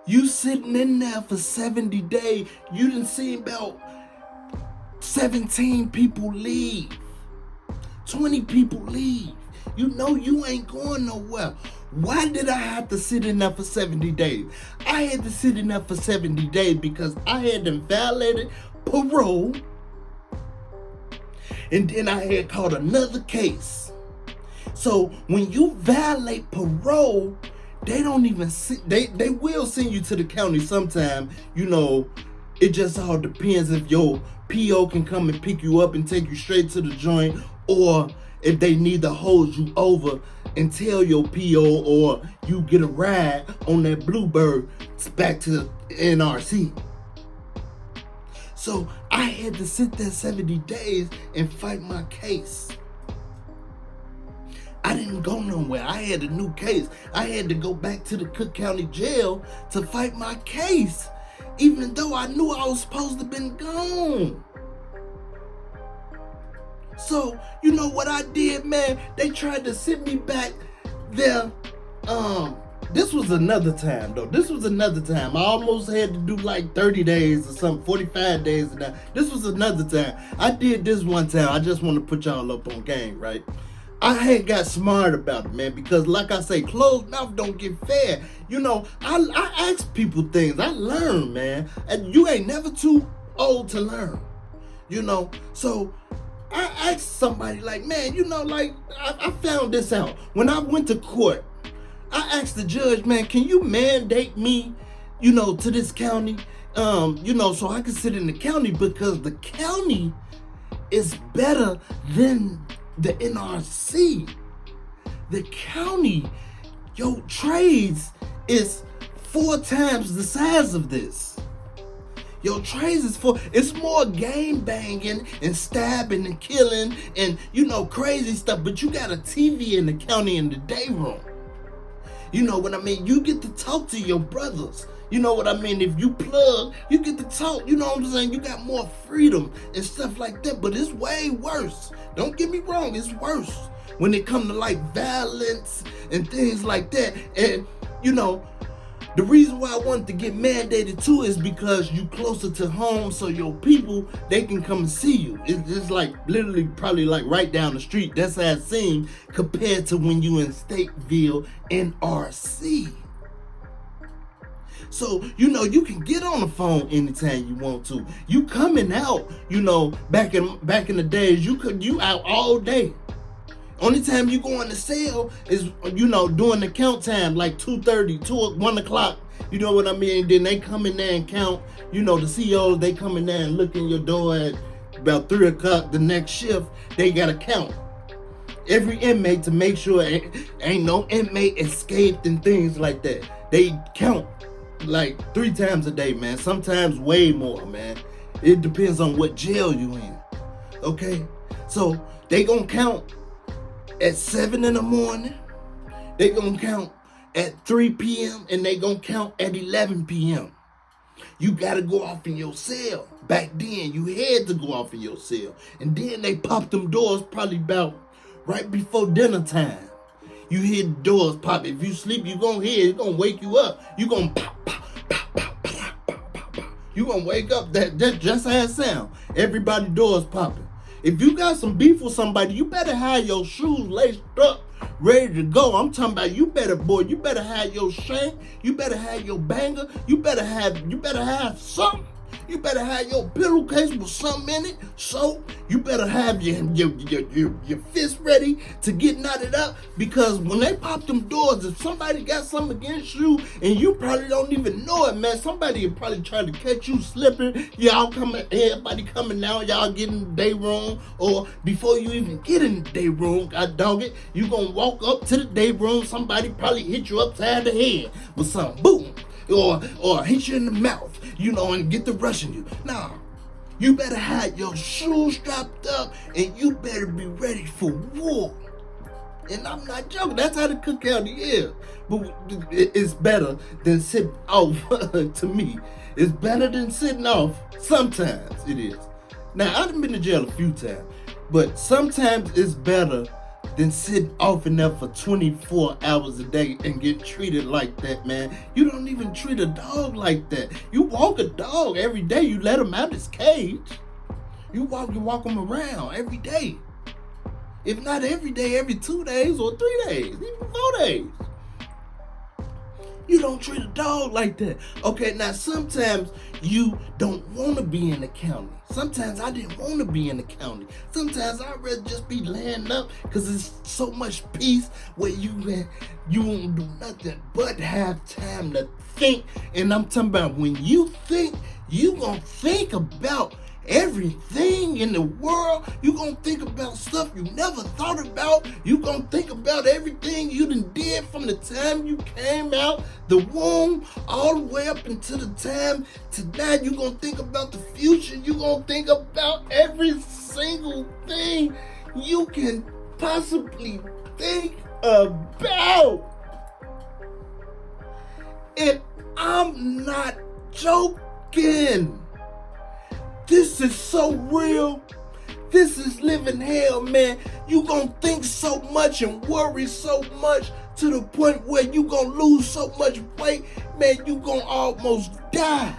You sitting in there for 70 days, you done seen about 17 people leave. 20 people leave. You ain't going nowhere. Why did I have to sit in there for 70 days? I had to sit in there for 70 days because I had violated parole. And then I had caught another case. So when you violate parole, they don't even they will send you to the county sometime. It just all depends if your PO can come and pick you up and take you straight to the joint, or if they need to hold you over and tell your PO, or you get a ride on that Bluebird back to NRC. So I had to sit there 70 days and fight my case. I didn't go nowhere. I had a new case. I had to go back to the Cook County Jail to fight my case, even though I knew I was supposed to have been gone. So, you know what I did, man? They tried to send me back there. This was another time, though. This was another time. I almost had to do like 30 days or something, 45 days. This was another time. I did this one time. I just want to put y'all up on game, right? I had got smart about it, man, because like I say, closed mouth don't get fed. I ask people things. I learn, man. And you ain't never too old to learn, So I asked somebody like, man, I found this out. When I went to court, I asked the judge, man, can you mandate me, to this county, so I can sit in the county, because the county is better than the NRC. The county, your trades is 4 times the size of this. Your trades is it's more game banging and stabbing and killing and, crazy stuff. But you got a TV in the county in the day room. You know what I mean? You get to talk to your brothers. You know what I mean? If you plug, you get to talk. You know what I'm saying? You got more freedom and stuff like that. But it's way worse. Don't get me wrong. It's worse when it comes to like violence and things like that. And, the reason why I wanted to get mandated too is because you closer to home, so your people, they can come and see you. It's just like literally probably like right down the street. That's how it seems compared to when you in Stateville Nrc. So, you can get on the phone anytime you want to. You coming out, back in the days, you out all day. Only time you go on the cell is, during the count time, like 2:30, 1 o'clock. You know what I mean? Then they come in there and count. The CEOs, they come in there and look in your door at about 3 o'clock the next shift. They got to count. every inmate to make sure ain't no inmate escaped and things like that. They count like 3 times a day, man. Sometimes way more, man. It depends on what jail you in. Okay? So they gonna count at 7 in the morning. They gonna count at 3 p.m. and they gonna count at 11 p.m. You gotta go off in your cell. Back then, you had to go off in your cell. And then they popped them doors probably about right before dinner time. You hear the doors pop. If you sleep, you gonna hear it. It's gonna wake you up. You gonna pop, pop, pop, pop, pop, pop, pop, pop. You gonna wake up. That just how it sound. Everybody doors popping. If you got some beef with somebody, you better have your shoes laced up, ready to go. I'm talking about you better have your shank, you better have your banger, you better have something. You better have your pillowcase with something in it. So you better have your fist ready to get knotted up, because when they pop them doors, if somebody got something against you and you probably don't even know it, man, somebody will probably try to catch you slipping. Everybody coming down, y'all get in the day room, or before you even get in the day room, God dog it, you gonna walk up to the day room, somebody probably hit you upside the head with something, boom. Or hit you in the mouth, and get the rushing you. Nah, you better have your shoes strapped up and you better be ready for war. And I'm not joking, that's how the Cook County is. But it's better than sitting off, to me. It's better than sitting off. Sometimes it is. Now, I've been to jail a few times, but sometimes it's better than sitting off in there for 24 hours a day and get treated like that, man. You don't even treat a dog like that. You walk a dog every day. You let him out his cage. You walk him around every day. If not every day, every 2 days or 3 days, even 4 days. You don't treat a dog like that. Okay, now sometimes you don't want to be in the county. Sometimes I didn't want to be in the county. Sometimes I'd rather just be laying up, because it's so much peace where you won't do nothing but have time to think. And I'm talking about when you think, you gonna think about everything in the world. You gonna think about stuff you never thought about. You gonna think about everything you done did from the time you came out the womb all the way up until the time to now. You gonna think about the future. You gonna think about every single thing you can possibly think about. And I'm not joking. This is so real. This is living hell, man. You gonna think so much and worry so much to the point where you gonna lose so much weight, man, you gonna almost die.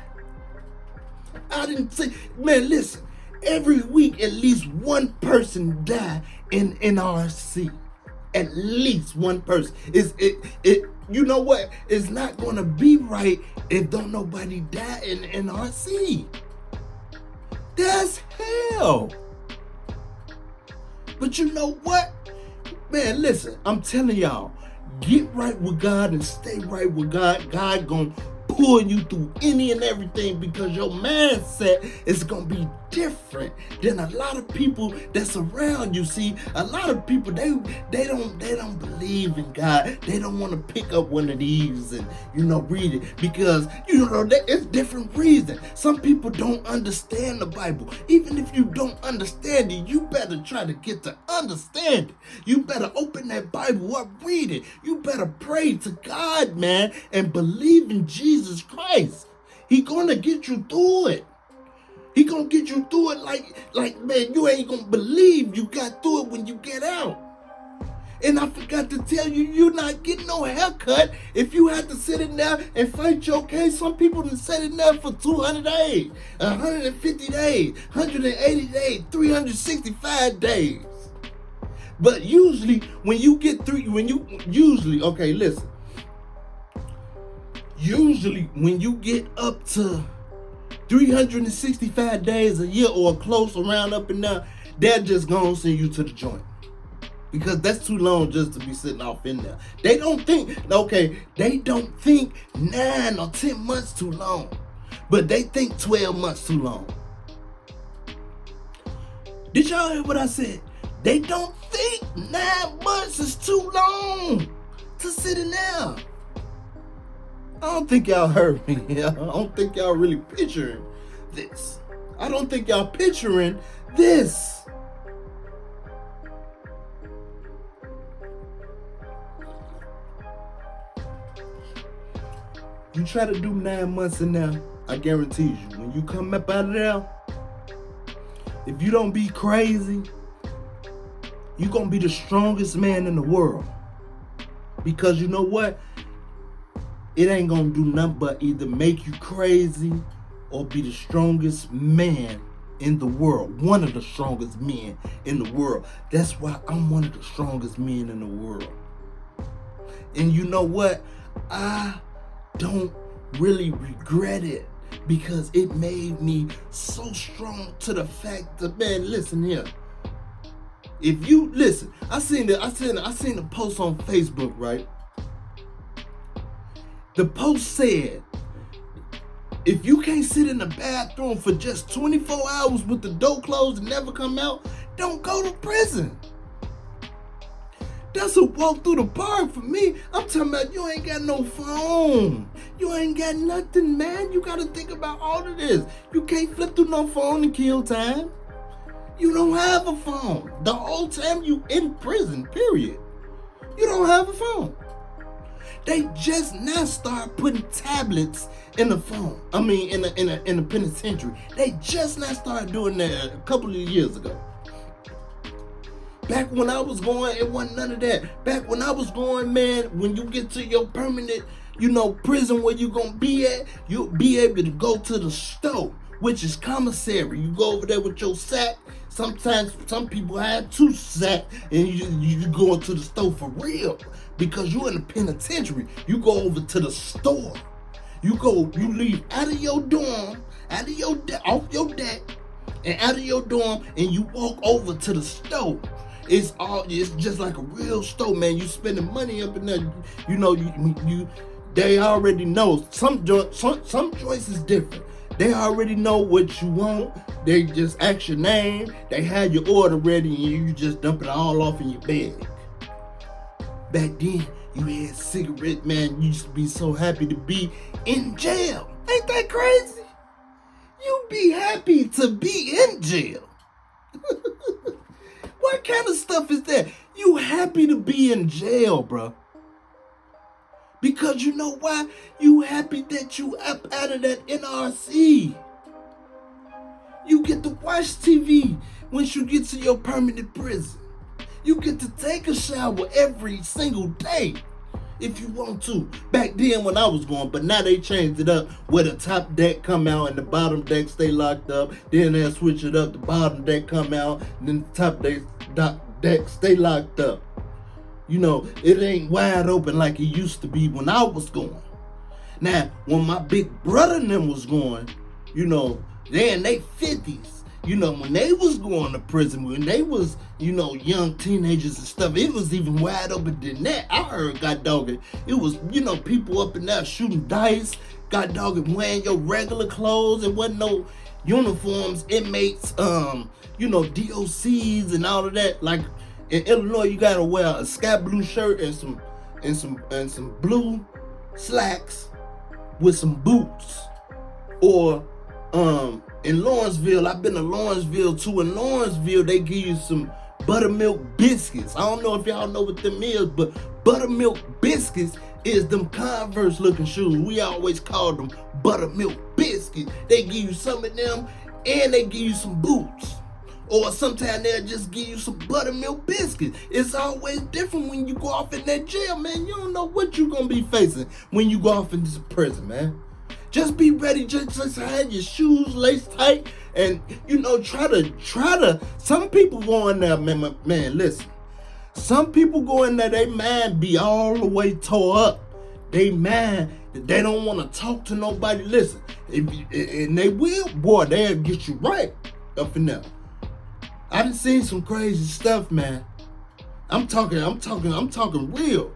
I didn't say, man, listen, every week at least one person die in NRC. At least one person. You know what? It's not gonna be right if don't nobody die in NRC. That's hell. But you know what? Man, listen, I'm telling y'all, get right with God and stay right with God. God gonna pull you through any and everything, because your mindset is gonna be different than a lot of people that's around you. See, a lot of people they don't believe in God. They don't want to pick up one of these and read it, because it's different reasons. Some people don't understand the Bible. Even if you don't understand it, you better try to get to understand it. You better open that Bible up, read it. You better pray to God, man, and believe in Jesus Christ. He gonna get you through it. He gonna get you through it like man, you ain't gonna believe you got through it when you get out. And I forgot to tell you, you're not getting no haircut if you have to sit in there and fight your case. Some people done sit in there for 200 days, 150 days, 180 days, 365 days. But usually when you get through, okay, listen. Usually when you get up to 365 days a year or close around up and down, they're just gonna send you to the joint. Because that's too long just to be sitting off in there. They don't think 9 or 10 months too long. But they think 12 months too long. Did y'all hear what I said? They don't think 9 months is too long to sit in there. I don't think y'all heard me. I don't think y'all really picturing this. I don't think y'all picturing this. You try to do 9 months in there, I guarantee you, when you come up out of there, if you don't be crazy, you're going to be the strongest man in the world. Because you know what? It ain't going to do nothing but either make you crazy or be the strongest man in the world. One of the strongest men in the world. That's why I'm one of the strongest men in the world. And you know what? I don't really regret it because it made me so strong to the fact that, man, listen here. If you listen, I seen the post on Facebook, right? The post said, if you can't sit in the bathroom for just 24 hours with the door closed and never come out, don't go to prison. That's a walk through the park for me. I'm talking about you ain't got no phone. You ain't got nothing, man. You got to think about all of this. You can't flip through no phone and kill time. You don't have a phone. The whole time you in prison, period. You don't have a phone. They just now start putting tablets in the phone. I mean, in the penitentiary. They just now started doing that a couple of years ago. Back when I was going, it wasn't none of that. Back when I was going, man, when you get to your permanent, prison where you gonna be at, you'll be able to go to the store, which is commissary. You go over there with your sack. Sometimes some people have 2 sacks, and you go into the store for real because you in the penitentiary. You go over to the store. You leave out of your dorm, off your deck, and out of your dorm, and you walk over to the store. It's just like a real store, man. You spending money up in there. They already know. Some choice is different. They already know what you want. They just ask your name. They have your order ready, and you just dump it all off in your bag. Back then, you had cigarettes, man. You used to be so happy to be in jail. Ain't that crazy? You be happy to be in jail. What kind of stuff is that? You happy to be in jail, bro. Because you know why? You happy that you up out of that NRC. You get to watch TV once you get to your permanent prison. You get to take a shower every single day if you want to. Back then when I was going, but now they changed it up where the top deck come out and the bottom deck stay locked up. Then they'll switch it up, the bottom deck come out, and then the top deck stay locked up. It ain't wide open like it used to be when I was going. Now, when my big brother and them was going, they in their 50s. When they was going to prison, when they was, young teenagers and stuff, it was even wide open than that. I heard, God dog it was, people up in there shooting dice, God dog it wearing your regular clothes. It wasn't no uniforms, inmates, DOCs and all of that. Like in Illinois, you gotta wear a sky blue shirt and some blue slacks with some boots. Or in Lawrenceville, I've been to Lawrenceville too. In Lawrenceville, they give you some buttermilk biscuits. I don't know if y'all know what them is, but buttermilk biscuits is them Converse looking shoes. We always call them buttermilk biscuits. They give you some of them and they give you some boots. Or sometimes they'll just give you some buttermilk biscuits. It's always different when you go off in that jail, man. You don't know what you're going to be facing when you go off into prison, man. Just be ready. Just have your shoes laced tight and, try to. Some people go in there, man, listen. Some people go in there, they mind be all the way tore up. They mind that they don't want to talk to nobody. Listen, and they will, boy, they'll get you right up in there. I done seen some crazy stuff, man. I'm talking real.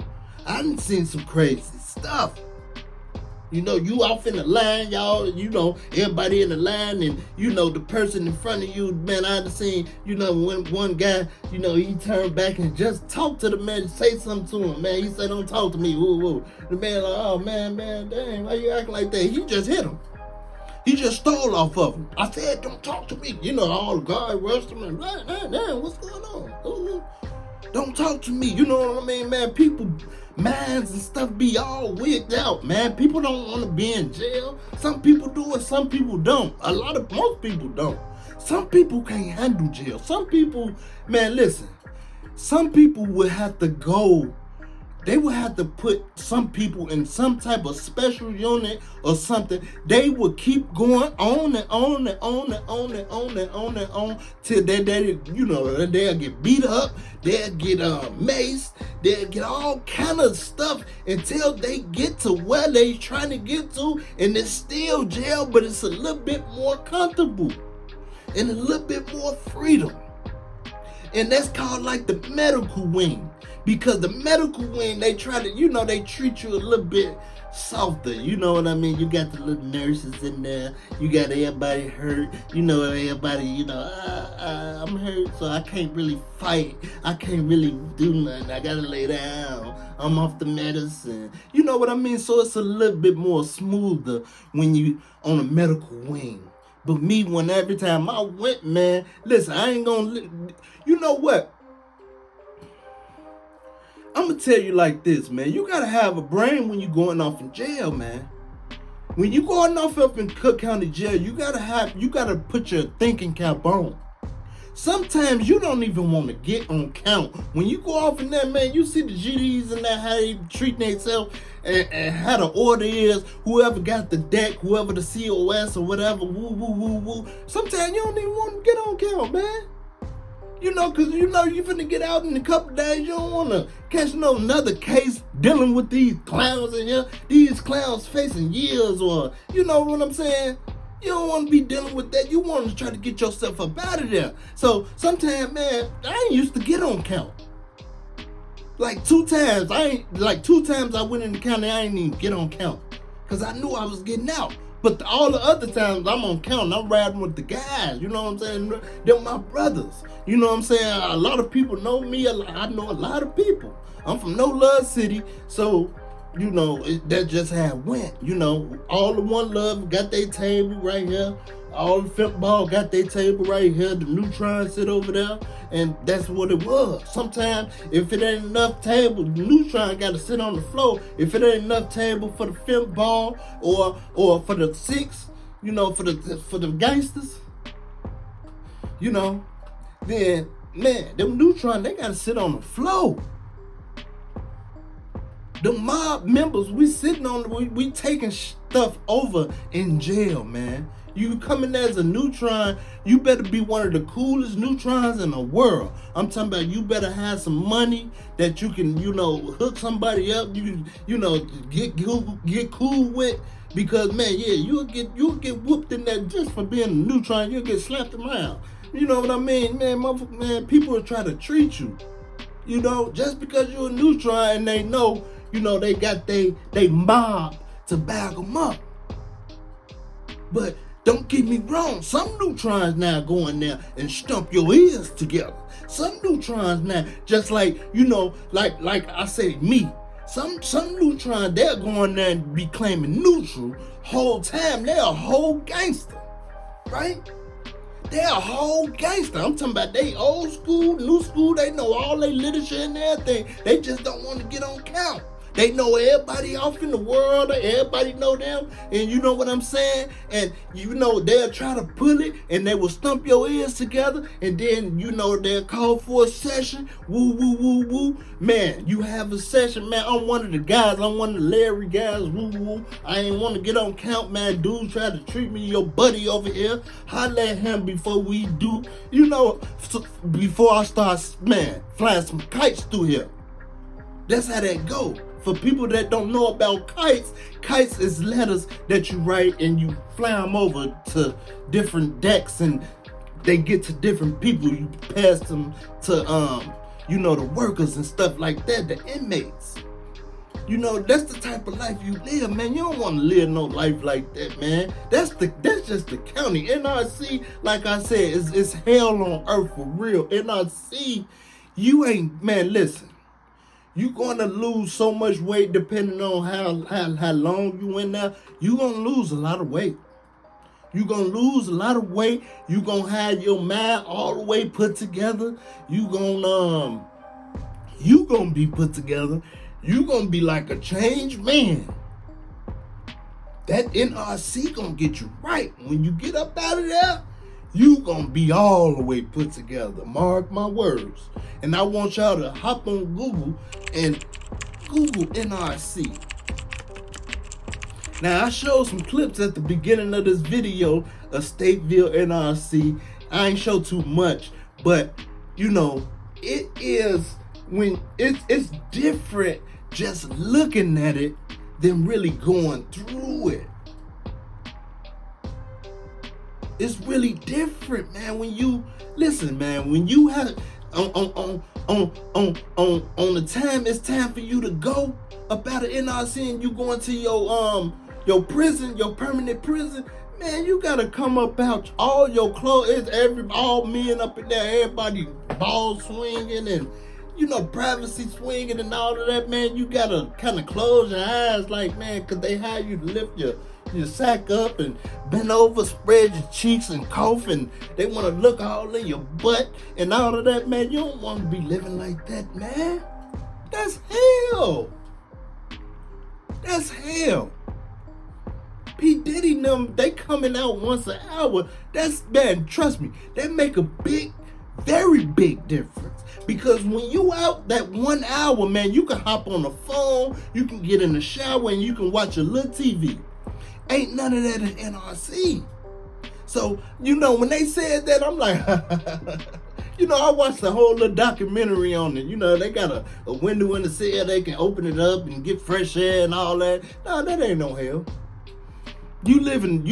I done seen some crazy stuff. You know, you off in the line, y'all, you know, everybody in the line, and, you know, the person in front of you, man, I done seen, you know, when one guy, you know, he turned back and just talked to the man, say something to him, man. He said, don't talk to me, woo, woo. The man like, oh, man, dang, why you acting like that? He just hit him. He just stole off of him. I said, don't talk to me. You know, all the guys rushed him and, damn, what's going on? Don't talk to me. You know what I mean, man? People, minds and stuff be all wigged out, man. People don't want to be in jail. Some people do it, some people don't. Most people don't. Some people can't handle jail. Some people, man, listen. Some people would have to go. They would have to put some people in some type of special unit or something. They would keep going on and on and on and on and on and on and on till they you know, they'll get beat up, they'll get maced, they'll get all kind of stuff until they get to where they trying to get to, and it's still jail, but it's a little bit more comfortable and a little bit more freedom. And that's called like the medical wing. Because the medical wing, they try to, you know, they treat you a little bit softer. You know what I mean? You got the little nurses in there. You got everybody hurt. You know, everybody, you know, I'm hurt, so I can't really fight. I can't really do nothing. I gotta lay down. I'm off the medicine. You know what I mean? So it's a little bit more smoother when you on a medical wing. But me, every time I went, man, listen, I ain't gonna, you know what? I'm gonna tell you like this, man. You gotta have a brain when you going off in jail, man. When you going off up in Cook County Jail, you gotta put your thinking cap on. Sometimes you don't even want to get on count. When you go off in there, man, you see the GDs and that, how they treat themselves and how the order is, whoever got the deck, whoever the COS or whatever, woo, woo, woo, woo. Sometimes you don't even want to get on count, man. You know, because you know you finna get out in a couple days. You don't want to catch another case dealing with these clowns in here. These clowns facing years, or, you know what I'm saying? You don't want to be dealing with that. You want to try to get yourself up out of there. So sometimes, man, I ain't used to get on count. Like two times I went in the county, I ain't even get on count. Because I knew I was getting out. But all the other times I'm on count, I'm riding with the guys, you know what I'm saying? They're my brothers, you know what I'm saying? A lot of people know me, I know a lot of people. I'm from No Love City, so, you know, that's just how it went. You know, all the One Love got their table right here. All the football got their table right here. The Neutron sit over there, and that's what it was. Sometimes, if it ain't enough table, the Neutron got to sit on the floor. If it ain't enough table for the football or for the six, you know, for the gangsters, you know, then man, them Neutron, they got to sit on the floor. The mob members, we taking stuff over in jail, man. You coming as a neutron, you better be one of the coolest neutrons in the world. I'm talking about you better have some money that you can, you know, hook somebody up, you know, get cool with. Because man, yeah, you'll get whooped in there just for being a neutron. You'll get slapped around. You know what I mean? Man, people will try to treat you. You know, just because you're a neutron and they know, you know, they got they mob to bag them up. But don't get me wrong, some neutrons now go in there and stump your ears together. Some neutrons now, just like, you know, like I say, me. Some neutrons, they're going there and be claiming neutral whole time. They're a whole gangster, right? They're a whole gangster. I'm talking about they old school, new school. They know all their literature and everything. They just don't want to get on count. They know everybody off in the world, everybody know them, and you know what I'm saying? And you know, they'll try to pull it, and they will stump your ears together, and then, you know, they'll call for a session, woo, woo, woo, woo. Man, you have a session, man, I'm one of the guys, I'm one of the Larry guys, woo, woo. I ain't want to get on count, man. Dude tried to treat me, your buddy over here. Holla at him before we do, you know, before I start, man, flying some kites through here. That's how that go. For people that don't know about kites, kites is letters that you write and you fly them over to different decks and they get to different people. You pass them to, you know, the workers and stuff like that, the inmates. You know, that's the type of life you live, man. You don't want to live no life like that, man. That's just the county. NRC, like I said, is hell on earth for real. NRC, you ain't, man, listen. You gonna lose so much weight depending on how long you in there. You gonna lose a lot of weight. You gonna lose a lot of weight. You gonna have your mind all the way put together. You gonna be put together. You gonna be like a changed man. That NRC gonna get you right. When you get up out of there, you gonna be all the way put together. Mark my words. And I want y'all to hop on Google and Google NRC. Now, I showed some clips at the beginning of this video of Stateville Nrc. I ain't show too much, but you know, it is when it's different just looking at it than really going through it. It's really different, man. When you listen, man, when you have on the time it's time for you to go up out of NRC and you going to your prison, your permanent prison, man, you gotta come up out all your clothes, all men up in there, everybody ball swinging and you know, privacy swinging and all of that, man. You gotta kind of close your eyes, like, man, cause they have you to lift your sack up and bend over, spread your cheeks and cough, and they want to look all in your butt and all of that, man. You don't want to be living like that, man. That's hell. That's hell. P. Diddy and them, they coming out once an hour. That's, man, trust me, that make a big, very big difference. Because when you out that 1 hour, man, you can hop on the phone, you can get in the shower, and you can watch a little TV. Ain't none of that in NRC. So, you know, when they said that, I'm like, you know, I watched the whole little documentary on it. You know, they got a window in the cell, they can open it up and get fresh air and all that. No, that ain't no hell. You living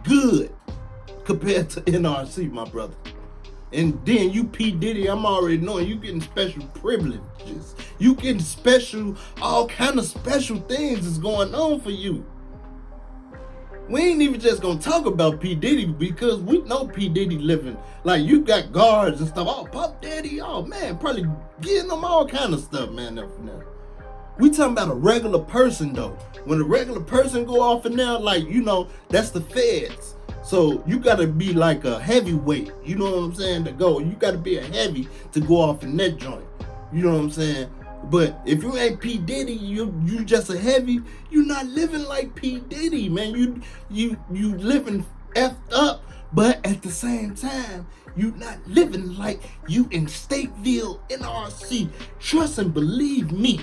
good compared to NRC, my brother. And then you P. Diddy, I'm already knowing you getting special privileges. You getting special, all kind of special things is going on for you. We ain't even just gonna talk about P. Diddy because we know P. Diddy living. Like, you got guards and stuff. Oh, Puff Daddy, oh man, probably getting them all kind of stuff, man. Now. We talking about a regular person though. When a regular person go off in there, like, you know, that's the feds. So you gotta be like a heavyweight, you know what I'm saying, to go. You gotta be a heavy to go off in that joint. You know what I'm saying? But if you ain't P. Diddy, you just a heavy, you're not living like P. Diddy, man. You living effed up, but at the same time, you not living like you in Stateville Nrc. Trust and believe me.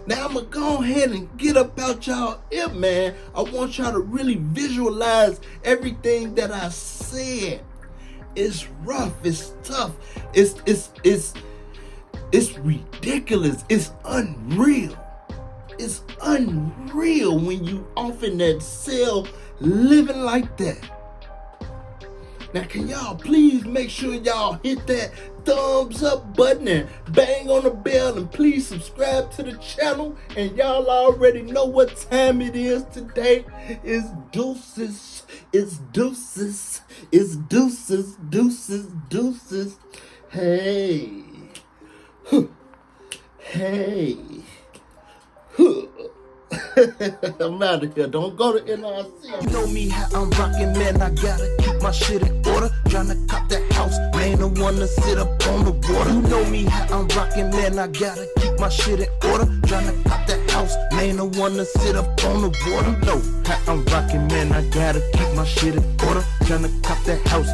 Now I'm gonna go ahead and get up out y'all ear, man. I want y'all to really visualize everything that I said. It's rough, it's tough, it's ridiculous, it's unreal. It's unreal when you off in that cell living like that. Now can y'all please make sure y'all hit that thumbs up button and bang on the bell and please subscribe to the channel. And y'all already know what time it is today. It's deuces. It's deuces. It's deuces. Deuces. Deuces. Hey. Hey. I'm out of here. Don't go to NRC. You know me, how I'm rockin', man. I gotta keep my shit in order. Tryna cop that house, man. The one to sit up on the water. You know me, how I'm rockin', man. I gotta keep my shit in order. Tryna cop that house, man. The one to sit up on the water. You know how I'm rockin', man. I gotta keep my shit in order. Tryna cop that house.